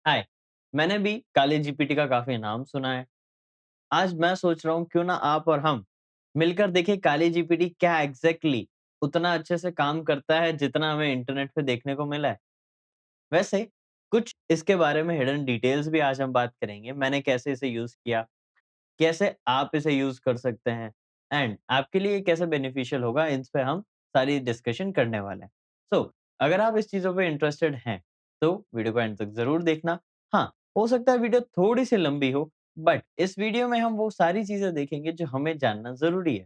हाय। मैंने भी काली जीपीटी का काफी नाम सुना है। आज मैं सोच रहा हूँ क्यों ना आप और हम मिलकर देखें काली जीपीटी क्या एग्जैक्टली उतना अच्छे से काम करता है जितना हमें इंटरनेट पे देखने को मिला है। वैसे कुछ इसके बारे में हिडन डिटेल्स भी आज हम बात करेंगे। मैंने कैसे इसे यूज किया, कैसे आप इसे यूज कर सकते हैं एंड आपके लिए ये कैसे बेनिफिशियल होगा, इन पे हम सारी डिस्कशन करने वाले हैं। सो अगर आप इस चीज़ों पे इंटरेस्टेड हैं, तो वीडियो को एंड तक ज़रूर देखना। हाँ, हो सकता है वीडियो थोड़ी-सी लंबी हो, बट इस वीडियो में हम वो सारी चीज़ें देखेंगे जो हमें जानना ज़रूरी है।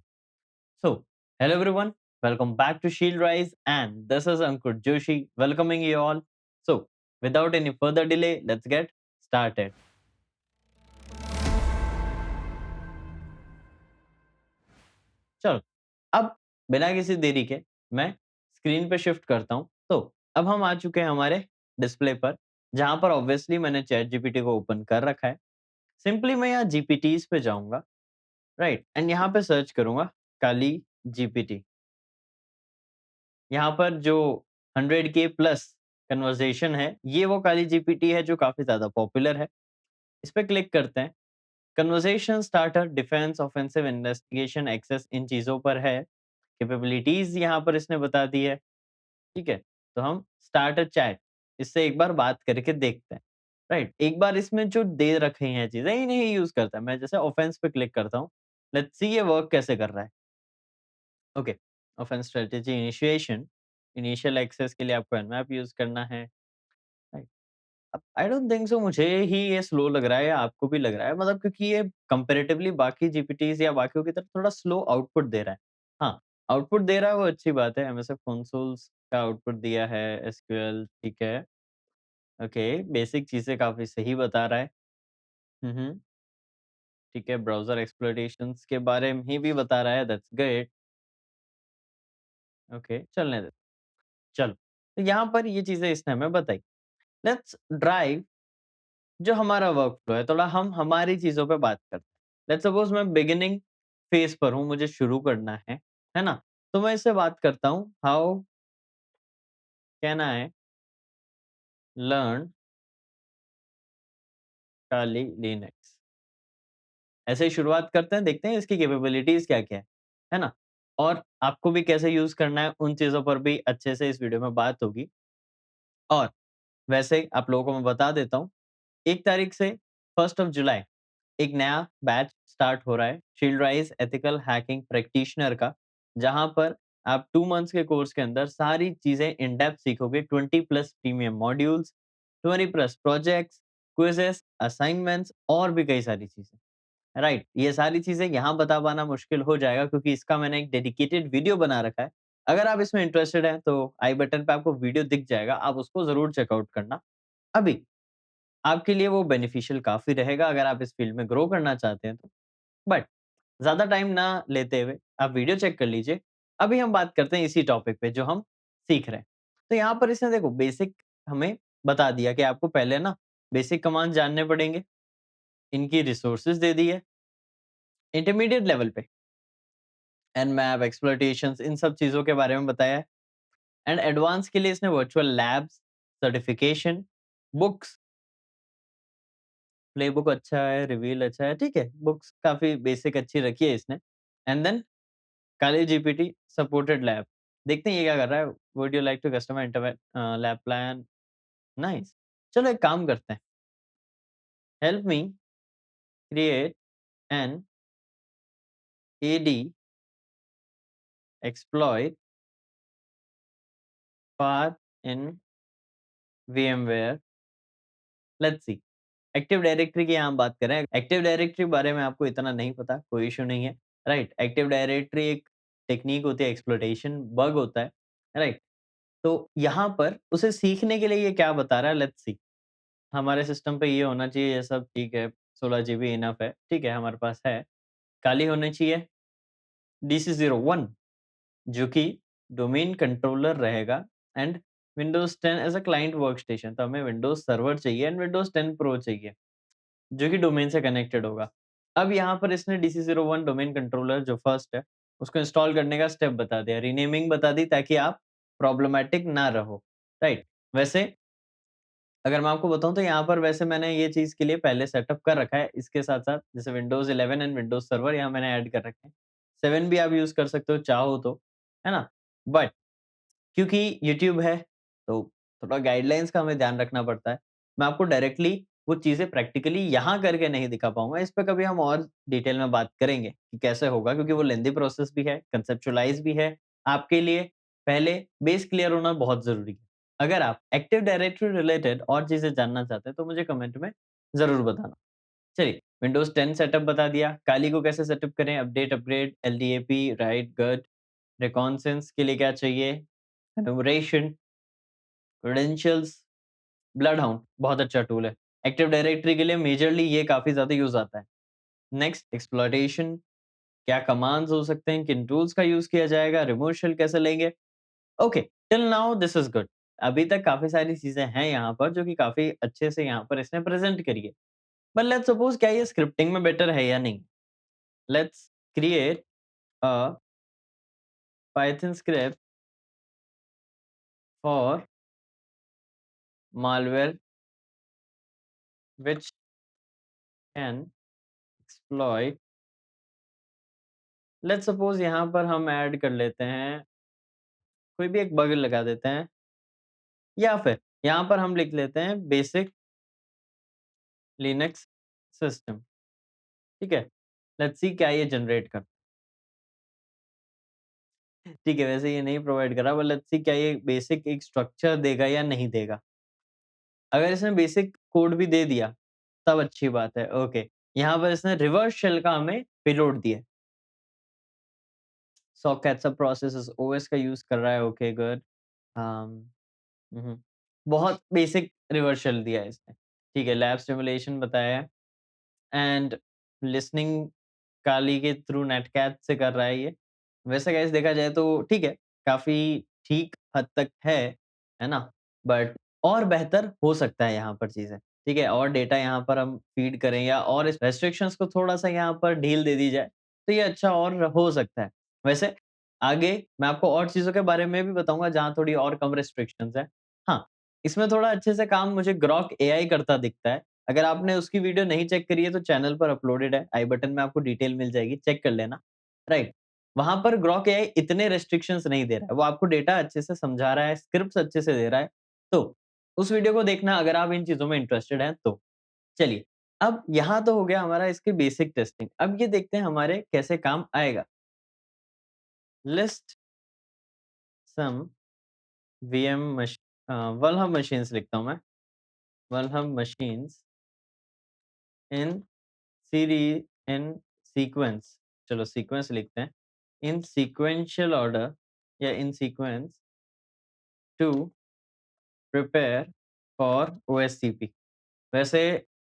So hello everyone, welcome back to Shield Rise and this is Ankur Joshi welcoming you all. So without any further delay, let's get started. चलो, अब बिना किसी देरी के मैं स्क्रीन पे शिफ्ट करता हूँ। तो अब हम आ चुके हैं हमारे डिस्प्ले पर, जहाँ पर ऑब्वियसली मैंने चैट जीपीटी को ओपन कर रखा है। सिंपली मैं यहाँ जीपीटीज़ पे जाऊँगा, राइट? एंड यहाँ पे सर्च करूँगा काली जीपीटी। यहाँ पर जो 100 के प्लस कन्वर्सेशन है, ये वो काली जीपीटी है जो काफ़ी ज़्यादा पॉपुलर है। इस पे क्लिक करते हैं। Conversation starter, defence, offensive, investigation, access इन चीज़ों पर है। कैपेबिलिटीज़ यहाँ पर इसने बता दी है, ठीक है? तो हम स्टार्ट अ चैट, इससे एक बार बात करके देखते हैं, राइट? एक बार इसमें जो दे रखी हैं चीज़ें, इन्हें ही यूज़ करता है। मैं जैसे ऑफेंस पे क्लिक करता हूँ, लेट्स सी ये वर्क कैसे कर रहा है। Okay, offence strategy initiation, initial access के लिए आपको nmap यूज़ करना है, राइट? अब आई डोंट थिंक सो, मुझे ही ये स्लो लग रहा है या आपको भी लग रहा है, मतलब क्योंकि ये कंपैरेटिवली बाकी जीपीटीज़ या बाकियों की तरह थोड़ा स्लो आउटपुट दे रहा है। हाँ, आउटपुट दे रहा है वो अच्छी बात है, एमएसएफ कंसोल्स का आउटपुट दिया है, एसक्यूएल ठीक है, ओके, बेसिक चीज़ें काफ़ी सही बता रहा है। हुँ, हुँ, ठीक है, ब्राउज़र एक्सप्लॉइटेशंस के बारे में ही भी बता रहा है, दैट्स ग्रेट, ओके, चलने देते हैं। चलो, तो यहाँ पर ये चीज़ें इसने हमें बताई। लेट्स ड्राइव जो हमारा वर्कफ़्लो है, थोड़ा हम हमारी चीज़ों पे बात करते हैं। लेट्स सपोज़ मैं बिगिनिंग फ़ेज़ पर हूँ, मुझे शुरू करना है ना? तो मैं इससे बात करता हूँ, हाउ कैन आई लर्न टाली लिनक्स? ऐसे ही शुरुआत करते हैं, देखते हैं इसकी कैपेबिलिटीज़ क्या-क्या है ना? और आपको भी कैसे यूज़ करना है, उन चीज़ों पर भी अच्छे से इस वीडियो में बात होगी। और वैसे ही आप लोगों को मैं बता देता हूँ, 1 तारीख से 1st ऑफ जुलाई एक नया बैच स्टार्ट हो रहा है, shield rise ethical hacking practitioner का, जहाँ पर आप 2 मंथ्स के कोर्स के अंदर सारी चीज़ें इन डेप्थ सीखोगे। 20 plus premium modules, 20 plus projects, quizzes, assignments और भी कई सारी चीज़ें। राइट, ये सारी चीज़ें यहाँ बता पाना मुश्किल हो जाएगा क्योंकि इसका मैंने एक डेडिकेटेड वीडियो बना रखा है। अगर आप इसमें इंटरेस्टेड हैं, तो आई बटन पे आपको वीडियो दिख जाएगा, आप उसको ज़रूर चेकआउट करना। अभी आपके लिए वो बेनिफिशियल काफ़ी रहेगा अगर आप इस फ़ील्ड में ग्रो करना चाहते हैं तो। बट ज़्यादा टाइम ना लेते हुए आप वीडियो चेक कर लीजिए। अभी हम बात करते हैं इसी टॉपिक पे जो हम सीख रहे हैं। तो यहाँ पर इसने देखो बेसिक हमें बता दिया कि आपको पहले ना बेसिक कमांड जानने पड़ेंगे। इनकी रिसोर्सेज़ दे दी है। इंटरमीडिएट लेवल पे एनमैप, एक्सप्लॉइटेशंस, इन सब चीज़ों के बारे में बताया है। एंड एडवांस के लिए इसने virtual labs, certification, books, playbook अच्छा है, रिवील अच्छा है, ठीक है। बुक्स काफ़ी बेसिक अच्छी रखी है इसने। And then Kali GPT supported lab. देखते हैं ये क्या कर रहा है। Would you like to customise lab plan? Nice. चलो एक काम करते हैं। Help me create an AD exploit for in VMware. Let's see. Active directory की यहाँ हम बात कर रहे हैं। एक्टिव डायरेक्टरी बारे में आपको इतना नहीं पता, कोई इश्यू नहीं है, राइट? एक्टिव डायरेक्टरी एक टेक्नीक होती है, एक्सप्लॉइटेशन बग होता है, राइट? तो यहाँ पर उसे सीखने के लिए ये क्या बता रहा है, लेट्स सी। हमारे सिस्टम पे ये होना चाहिए, ये सब ठीक है, 16 जीबी इनफ है, ठीक है, हमारे पास है। काली होनी चाहिए DC01, जो कि डोमेन कंट्रोलर रहेगा and Windows 10 as a client workstation. तो हमें विंडोज़ सर्वर चाहिए एंड विंडोज़ 10 प्रो चाहिए, जो कि डोमेन से कनेक्टेड होगा। अब यहाँ पर इसने DC01 डोमेन कंट्रोलर जो फर्स्ट है, उसको इंस्टॉल करने का स्टेप बता दिया, रीनेमिंग बता दी ताकि आप प्रॉब्लमैटिक ना रहो, राइट? वैसे अगर मैं आपको बताऊँ तो यहाँ पर वैसे मैंने ये चीज़ के लिए पहले सेटअप कर रखा है, इसके साथ-साथ जैसे विंडोज़ 11 एंड विंडोज़ सर्वर यहाँ मैंने ऐड कर रखे हैं। 7 भी आप यूज़ कर सकते हो चाहो तो, है ना? बट क्योंकि यूट्यूब है, तो थोड़ा गाइडलाइंस का हमें ध्यान रखना पड़ता है। मैं आपको डायरेक्टली वो चीज़ें प्रैक्टिकली यहाँ करके नहीं दिखा पाऊँगा, इस पे कभी हम और डिटेल में बात करेंगे कि कैसे होगा क्योंकि वो लेंथी प्रोसेस भी है, कंसेप्चुअलाइज़ भी है। आपके लिए पहले बेस क्लियर होना बहुत ज़रूरी है। अगर आप एक्टिव डायरेक्टरी रिलेटेड और चीज़ें जानना चाहते हैं, तो मुझे कमेंट में ज़रूर बताना। चलिए, विंडोज़ 10 सेटअप बता दिया, काली को कैसे सेटअप करें, अपडेट, अपग्रेड, एलडीएपी, राइट, गट, रिकॉन्सेंस के लिए क्या चाहिए, एनुमरेशन, क्रेडेंशियल्स, ब्लडहाउंड बहुत अच्छा टूल है। एक्टिव डायरेक्टरी के लिए मेजरली ये काफ़ी ज़्यादा यूज़ आता है। नेक्स्ट एक्सप्लॉइटेशन, क्या कमांड्स हो सकते हैं, किन टूल्स का यूज़ किया जाएगा, रिमोट शेल कैसे लेंगे? Okay, till now this is good. अभी तक काफ़ी सारी चीज़ें हैं यहाँ पर जो कि काफ़ी अच्छे से यहाँ पर इसने प्रेज़ेंट करी है। बट लेट्स सपोज़ क्या ये स्क्रिप्टिंग में बेटर है या नहीं? Let's create a Python script for malware which can exploit। Let's suppose यहाँ पर हम ऐड कर लेते हैं, कोई भी एक बग लगा देते हैं या फिर यहाँ पर हम लिख लेते हैं बेसिक लिनक्स सिस्टम, ठीक है? लेट्स सी क्या ये जनरेट कर ठीक है, वैसे ये नहीं प्रोवाइड कर रहा बट लेट्स सी क्या ये बेसिक एक स्ट्रक्चर देगा या नहीं देगा। अगर इसने बेसिक कोड भी दे दिया, तब अच्छी बात है, ओके। यहाँ पर इसने रिवर्स शेल का हमें पेलोड दिया है। सॉकेट्स सब प्रोसेसेस ओएस का यूज़ कर रहा है, ओके गुड। अम, उहुँ, बहुत बेसिक रिवर्स शेल दिया है इसने। ठीक है, लैब सिमुलेशन बताया है। एंड लिसनिंग काली के थ्रू नेटकैट से कर रहा है ये। वैसे गाइस देखा जाए तो ठीक है, काफ़ी ठीक हद तक है ना? बट और बेहतर हो सकता है यहाँ पर चीज़ें, ठीक है? और डेटा यहाँ पर हम फीड करें या और इस रेस्ट्रिक्शंस को थोड़ा-सा यहाँ पर ढील दे दी जाए, तो ये अच्छा और हो सकता है। वैसे आगे मैं आपको और चीज़ों के बारे में भी बताऊँगा जहाँ थोड़ी और कम रेस्ट्रिक्शंस हैं। हाँ, इसमें थोड़ा अच्छे से काम मुझे ग्रॉक एआई करता दिखता है। अगर आपने उसकी वीडियो नहीं चेक करी है तो चैनल पर अपलोडेड है, आई बटन में आपको डिटेल मिल जाएगी, चेक कर लेना, राइट? वहाँ पर ग्रॉक एआई इतने रिस्ट्रिक्शंस नहीं दे रहा है, वो आपको डेटा अच्छे से समझा रहा है, स्क्रिप्ट्स अच्छे से दे रहा है, तो उस वीडियो को देखना अगर आप इन चीज़ों में इंटरेस्टेड हैं तो। चलिए, अब यहाँ तो हो गया हमारा इसकी बेसिक टेस्टिंग, अब ये देखते हैं हमारे कैसे काम आएगा। List some VM vulnhub machines लिखता हूँ मैं, vulnhub machines in series in sequence, चलो सीक्वेंस लिखते हैं। इन सीक्वेंशियल ऑर्डर या in sequence to prepare for OSCP. वैसे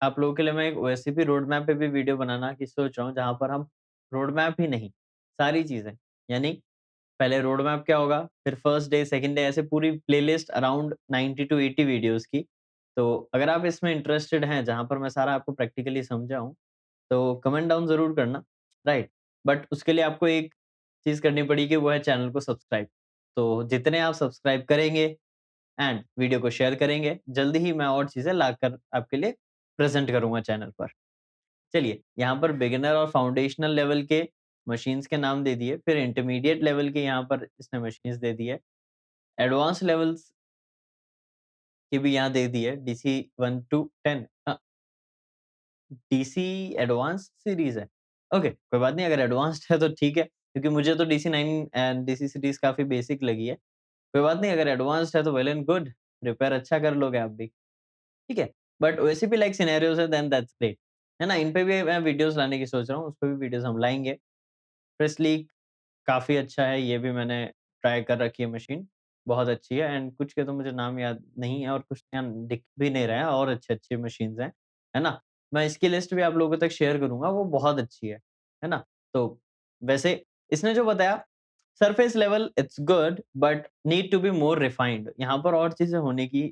आप लोगों के लिए मैं एक ओएससीपी रोड मैप पे भी वीडियो बनाना की सोच रहा हूँ, जहाँ पर हम रोड मैप ही नहीं, सारी चीज़ें यानी पहले रोड मैप क्या होगा, फिर फर्स्ट डे, सेकंड डे ऐसे पूरी प्लेलिस्ट अराउंड 90 टू 80 वीडियोज़ की। तो अगर आप इसमें इंटरेस्टेड हैं, जहाँ पर मैं सारा आपको प्रैक्टिकली समझाऊँ, तो कमेंट डाउन ज़रूर करना, राइट? बट उसके लिए आपको एक चीज़ करनी पड़ेगी, वो है चैनल को सब्सक्राइब। तो जितने आप सब्सक्राइब करेंगे एंड वीडियो को शेयर करेंगे, जल्दी ही मैं और चीज़ें लाकर आपके लिए प्रेज़ेंट करूँगा चैनल पर। चलिए, यहाँ पर बिगिनर और फाउंडेशनल लेवल के मशीन्स के नाम दे दिए, फिर इंटरमीडिएट लेवल के यहाँ पर इसने मशीन्स दे दी है। एडवांस लेवल्स की भी यहाँ दे दी है, DC 1 to 10 DC advanced series है। ओके, कोई बात नहीं अगर एडवांस्ड है तो ठीक है, क्योंकि मुझे तो डीसी 9 एंड डीसी सीरीज़ काफ़ी बेसिक लगी है। कोई बात नहीं अगर एडवांस्ड है तो वेल एंड गुड, प्रिपेयर अच्छा कर लोगे आप भी, ठीक है। बट ओएसीपी लाइक सिनेरियोज़ है देन दैट्स ग्रेट, है ना? इन पे भी मैं वीडियोज़ लाने की सोच रहा हूँ, उस पे भी वीडियोज़ हम लाएँगे। प्रेस काफ़ी अच्छा है, ये भी मैंने ट्राई कर रखी है मशीन, बहुत अच्छी है एंड कुछ के तो मुझे नाम याद नहीं है और कुछ यहाँ दिख भी नहीं रहे हैं और अच्छे-अच्छे मशीन्स हैं, है ना? मैं इसकी लिस्ट भी आप लोगों तक शेयर करूँगा, वो बहुत अच्छी है ना? तो वैसे इसने जो बताया surface level it's good but need to be more refined, यहाँ पर और चीज़ें होने की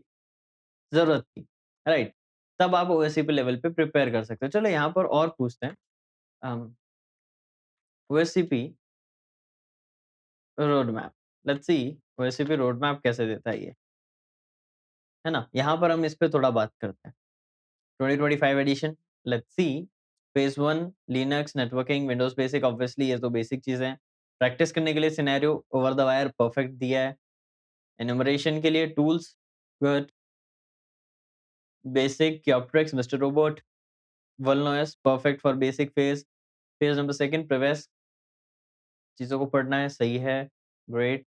ज़रूरत थी, राइट? तब आप ओएससीपी लेवल पे प्रिपेयर कर सकते हो। चलो यहाँ पर और पूछते हैं OSCP road map, let's see OSCP road map कैसे देता है ये, है ना? यहाँ पर हम इस पे थोड़ा बात करते हैं। 2025 edition, let's see. Phase 1 Linux, networking, Windows basic, obviously ये तो बेसिक चीज़ें हैं। प्रैक्टिस करने के लिए scenario over the wire perfect दिया है। एनुमरेशन के लिए tools good, basic Kioptrix, mister Robot, VulnOS perfect for basic phase. Phase number 2 previous चीज़ों को पढ़ना है, सही है, ग्रेट।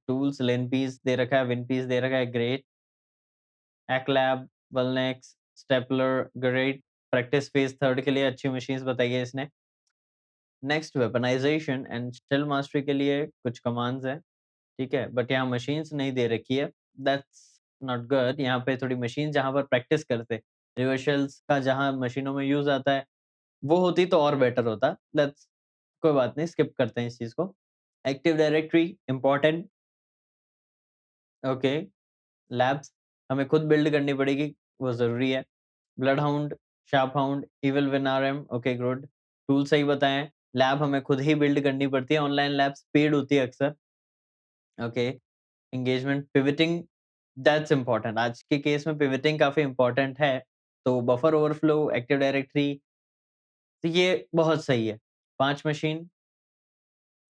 टूल्स लिनपीस दे रखा है, विनपीस दे रखा है, ग्रेट। एक्लैब, Vulnix, Stapler, great. Practice phase 3 के लिए अच्छी मशीन्स बताई है इसने। Next weaponization and still mastery के लिए कुछ कमांड्स हैं, ठीक है? बट यहाँ मशीन्स नहीं दे रखी है, दैट्स नॉट गुड। यहाँ पे थोड़ी मशीन जहाँ पर प्रैक्टिस करते, रिवर्सल्स का जहाँ मशीनों में यूज़ आता है, वो होती तो और बेटर होता। लेट्स कोई बात नहीं, स्किप करते हैं इस चीज़ को। Active directory important, okay. Labs हमें खुद बिल्ड करनी पड़ेगी, वो ज़रूरी है। BloodHound, SharpHound, evil WinRM, okay good. Tool सही बताएँ। लैब हमें खुद ही बिल्ड करनी पड़ती है, ऑनलाइन लैब्स पेड होती है अक्सर, okay. Engagement, pivoting, that's important. आज के केस में पिवटिंग काफ़ी इम्पोर्टेंट है, तो बफर ओवरफ्लो, एक्टिव डायरेक्टरी, तो ये बहुत सही है। 5 machine,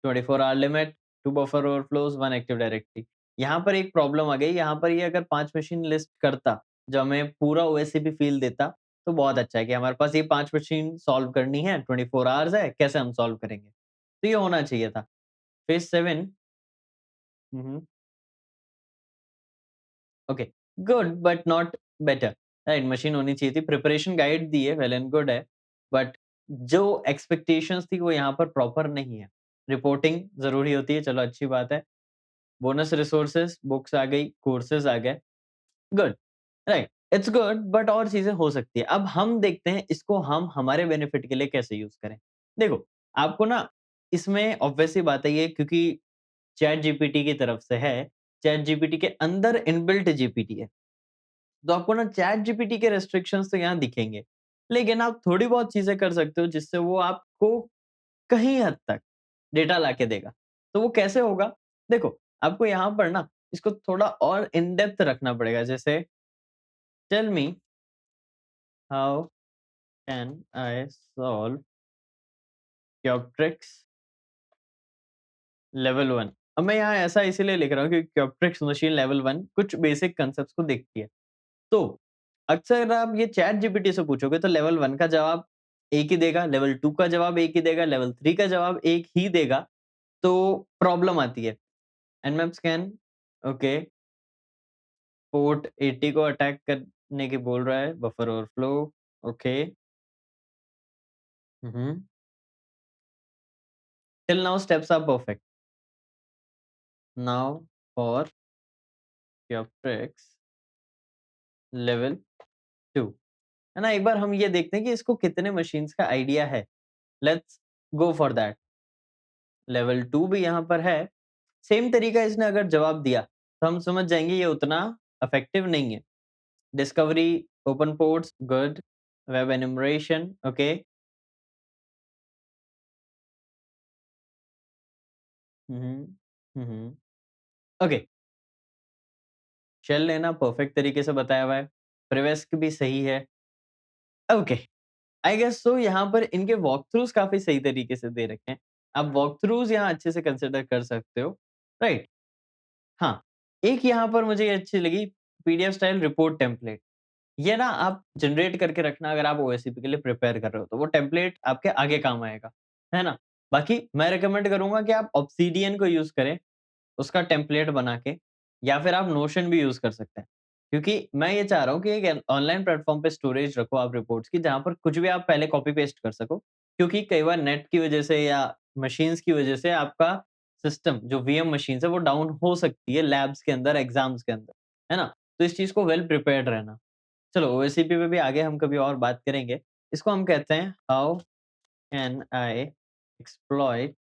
24 hour limit, 2 buffer overflows, 1 active directory. यहाँ पर एक प्रॉब्लम आ गई, यहाँ पर ये अगर 5 मशीन लिस्ट करता, जो हमें पूरा ओएससीपी फ़ील देता, तो बहुत अच्छा है कि हमारे पास ये 5 मशीन सॉल्व करनी है, 24 आवर्स है, कैसे हम सॉल्व करेंगे? तो ये होना चाहिए था। Phase 7 hmm, hmm. Okay, good but not better, right? Machine होनी चाहिए थी। प्रिपरेशन गाइड दी है, वेल एंड गुड है, बट जो एक्सपेक्टेशंस थी वो यहाँ पर प्रॉपर नहीं है। रिपोर्टिंग ज़रूरी होती है, चलो अच्छी बात है। बोनस रिसोर्सेज़, बुक्स आ गई, कोर्सेज़ आ गए, good, right, it's good but और चीज़ें हो सकती है। अब हम देखते हैं इसको हम हमारे बेनिफिट के लिए कैसे यूज़ करें। देखो, आपको ना इसमें ऑब्वियस सी बात है ये क्योंकि चैट जीपीटी की तरफ से है, चैट जीपीटी के अंदर इनबिल्ट जीपीटी है। तो आपको ना चैट जीपीटी के रिस्ट्रिक्शंस तो यहाँ दिखेंगे। लेकिन आप थोड़ी बहुत चीज़ें कर सकते हो जिससे वो आपको कहीं हद तक डेटा लाके देगा। तो वो कैसे होगा? देखो, आपको यहाँ पर ना इसको थोड़ा और इन डेप्थ रखना पड़ेगा। जैसे tell me how can I solve Kioptrix level 1। अब मैं यहाँ ऐसा इसीलिए लिख रहा हूँ क्योंकि क्यूबट्रिक्स मशीन लेवल 1 कुछ बेसिक कांसेप्ट्स को देखती है। तो अक्सर आप ये चैट जीपीटी से पूछोगे तो लेवल 1 का जवाब एक ही देगा, लेवल 2 का जवाब एक ही देगा, लेवल 3 का जवाब एक ही देगा, तो प्रॉब्लम आती है। nmap स्कैन, ओके, पोर्ट 80 को अटैक करने की बोल रहा है, buffer overflow, okay. Hmm, till now steps are perfect. Now for Kioptrix level 2, है ना? एक बार हम ये देखते हैं कि इसको कितने मशीन्स का आइडिया है। Let's go for that. Level 2 भी यहाँ पर है। सेम तरीका इसने अगर जवाब दिया, तो हम समझ जाएँगे ये उतना इफेक्टिव नहीं है। Discovery, open ports, good, web enumeration, okay. Hmm, hmm. Hmm, hmm. Okay, shell लेना परफेक्ट तरीके से बताया हुआ है। प्रीवियस भी सही है। ओके, आई गेस सो यहाँ पर इनके वॉक थ्रूज़ काफ़ी सही तरीके से दे रखे हैं। आप वॉक थ्रूज़ यहाँ अच्छे से कंसिडर कर सकते हो, राइट? हाँ, एक यहाँ पर मुझे ये अच्छी लगी, पीडीएफ स्टाइल रिपोर्ट टेम्पलेट। ये ना आप जनरेट करके रखना अगर आप ओएससीपी के लिए प्रिपेयर कर रहे हो, तो वो टेम्पलेट आपके आगे काम आएगा, है ना? बाकी मैं रिकमेंड करूँगा कि आप ऑब्सिडियन को यूज़ करें, उसका टेम्पलेट बना के या फिर आप नोशन भी यूज़ कर सकते हैं। क्योंकि मैं ये चाह रहा हूँ कि एक ऑनलाइन प्लेटफ़ॉर्म पे स्टोरेज रखो आप रिपोर्ट्स की, जहाँ पर कुछ भी आप पहले कॉपी पेस्ट कर सको। क्योंकि कई बार नेट की वजह से या मशीन्स की वजह से आपका सिस्टम जो वीएम मशीन्स है, वो डाउन हो सकती है लैब्स के अंदर, एग्ज़ाम्स के अंदर, है ना? तो इस चीज़ को वेल प्रिपेयर्ड रहना। चलो ओएसीपी पे भी आगे हम कभी और बात करेंगे। इसको हम कहते हैं how can I exploit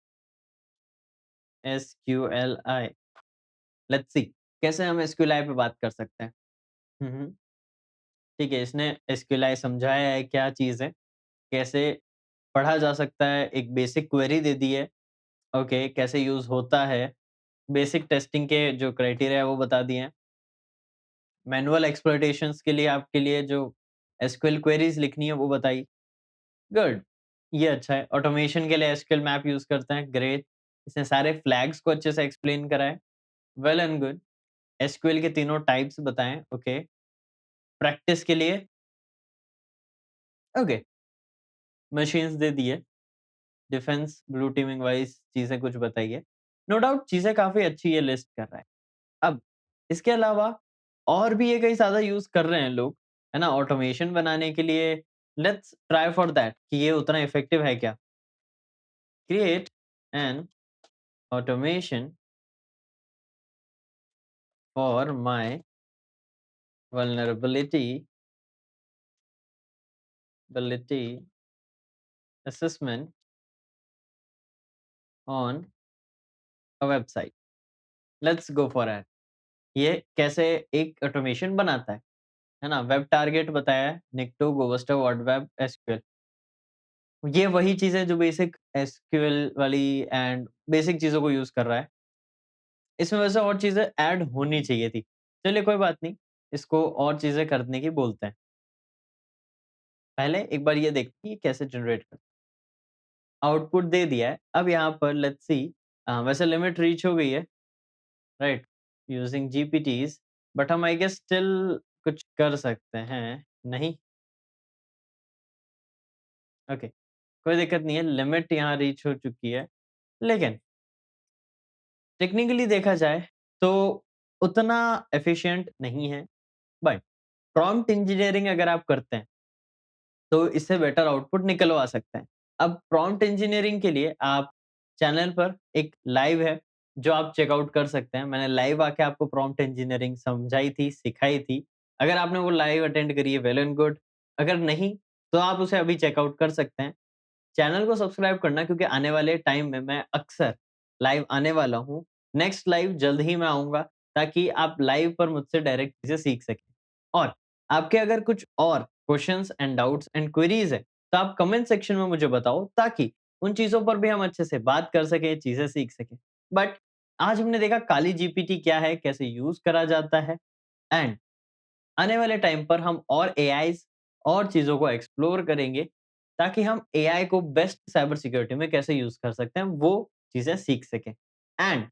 SQLi. Let's see कैसे हम एसक्यूएलआई पे बात कर सकते हैं। हुँ, हुँ। ठीक है, इसने एसक्यूएलआई समझाया है क्या चीज़ है, कैसे पढ़ा जा सकता है, एक बेसिक क्वेरी दे दी है, ओके, कैसे यूज़ होता है, बेसिक टेस्टिंग के जो क्राइटेरिया है वो बता दिए हैं। मैनुअल एक्सप्लॉइटेशंस के लिए आपके लिए जो एसक्यूएल क्वेरीज़ लिखनी है वो बताई। गुड, ये अच्छा है। ऑटोमेशन के लिए एसक्यूएल मैप यूज़ करते हैं, ग्रेट। इसने सारे फ्लैग्स को अच्छे से एक्सप्लेन करा है, वेल एंड गुड। एसक्यूएल के तीनों टाइप्स बताएँ, ओके। प्रैक्टिस के लिए ओके, मशीन्स दे दिए, डिफेंस, ब्लू टीमिंग वाइज़ चीज़ें कुछ बताई है। नो डाउट चीज़ें काफ़ी अच्छी ये लिस्ट कर रहा है। अब इसके अलावा और भी ये कई ज़्यादा यूज़ कर रहे हैं लोग, है ना? ऑटोमेशन बनाने के लिए लेट्स ट्राई फॉर दैट कि ये उतना इफेक्टिव है क्या? Create an automation for my vulnerability बिलिटी assessment on a website. Let's go for it. ये कैसे एक ऑटोमेशन बनाता है ना? वेब टारगेट बताया है, निक्टो, गोवस्टो, वर्डवेब, एसक्यूएल। ये वही चीज़ है जो बेसिक एसक्यूएल वाली एंड बेसिक चीज़ों को यूज़ कर रहा है। इसमें वैसे और चीज़ें ऐड होनी चाहिए थी। चलिए कोई बात नहीं, इसको और चीज़ें करने की बोलते हैं। पहले एक बार ये देखते हैं ये कैसे जनरेट करता है। आउटपुट दे दिया है, अब यहाँ पर लेट्स सी वैसे लिमिट रीच हो गई है, राइट? यूजिंग जीपीटीज़ बट हम आई गेस स्टिल कुछ कर सकते हैं, नहीं? ओके, कोई दिक्कत नहीं है, लिमिट यहाँ रीच हो चुकी है। लेकिन टेक्निकली देखा जाए तो उतना एफिशिएंट नहीं है, बट प्रॉम्प्ट इंजीनियरिंग अगर आप करते हैं तो इससे बेटर आउटपुट निकलवा सकते हैं। अब प्रॉम्प्ट इंजीनियरिंग के लिए आप चैनल पर एक लाइव है, जो आप चेकआउट कर सकते हैं। मैंने लाइव आके आपको प्रॉम्प्ट इंजीनियरिंग समझाई थी, सिखाई थी। अगर आपने वो लाइव अटेंड करी है, वेल एंड गुड। अगर नहीं, तो आप उसे अभी चेकआउट कर सकते हैं। चैनल को सब्सक्राइब करना क्योंकि आने वाले टाइम में मैं अक्सर लाइव आने वाला हूँ। नेक्स्ट लाइव जल्द ही मैं आऊँगा ताकि आप लाइव पर मुझसे डायरेक्ट चीज़ें सीख सकें। और आपके अगर कुछ और questions and doubts and queries हैं, तो आप कमेंट सेक्शन में मुझे बताओ ताकि उन चीज़ों पर भी हम अच्छे से बात कर सकें, चीज़ें सीख सकें। बट आज हमने देखा काली जीपीटी क्या है, कैसे यूज़ करा जाता है एंड आने वाले टाइम पर हम और एआईज़ और चीज़ों को एक्सप्लोर करेंगे, ताकि हम एआई को बेस्ट साइबर सिक्योरिटी में कैसे यूज़ कर सकते हैं, वो चीज़ें सीख सकें। एंड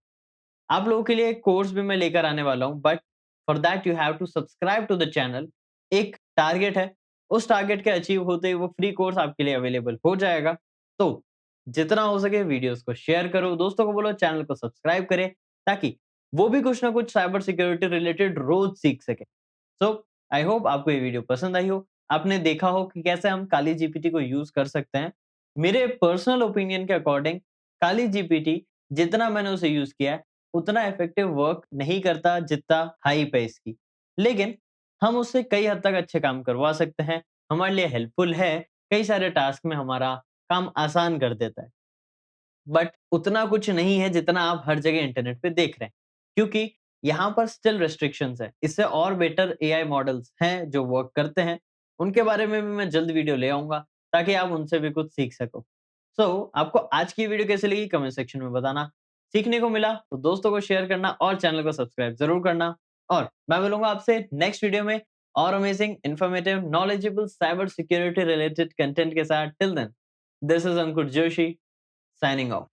आप लोगों के लिए एक कोर्स भी मैं लेकर आने वाला हूँ, but for that you have to subscribe to the channel. एक टारगेट है, उस टारगेट के अचीव होते ही वो फ्री कोर्स आपके लिए अवेलेबल हो जाएगा। तो जितना हो सके वीडियोज़ को शेयर करो, दोस्तों को बोलो चैनल को सब्सक्राइब करें, ताकि वो भी कुछ ना कुछ साइबर सिक्योरिटी रिलेटेड रोज़ सीख सकें। सो आई होप आपको ये वीडियो पसंद आई हो। आपने देखा हो कि कैसे हम काली जीपीटी को यूज़ कर सकते हैं। मेरे पर्सनल ओपिनियन के अकॉर्डिंग काली जीपीटी जितना मैंने उसे यूज़ किया है, उतना इफेक्टिव वर्क नहीं करता जितना हाइप है इसकी। लेकिन हम उससे कई हद तक अच्छे काम करवा सकते हैं। हमारे लिए हेल्पफुल है, कई सारे टास्क में हमारा काम आसान कर देता है। बट उतना कुछ नहीं है जितना आप हर जगह इंटरनेट पे देख रहे हैं। क्योंकि यहाँ पर स्टिल रिस्ट्रिक्शंस है। इससे और बेटर एआई मॉडल्स हैं जो वर्क करते हैं। उनके बारे में भी मैं जल्द वीडियो ले आऊँगा ताकि आप उनसे भी कुछ सीख सको। आपको आज की वीडियो कैसी लगी कमेंट सेक्शन में बताना। सीखने को मिला तो दोस्तों को शेयर करना और चैनल को सब्सक्राइब ज़रूर करना। और मैं मिलूँगा आपसे नेक्स्ट वीडियो में और amazing, informative, knowledgeable cyber security related content के साथ। Till then, this is Ankur Joshi signing of.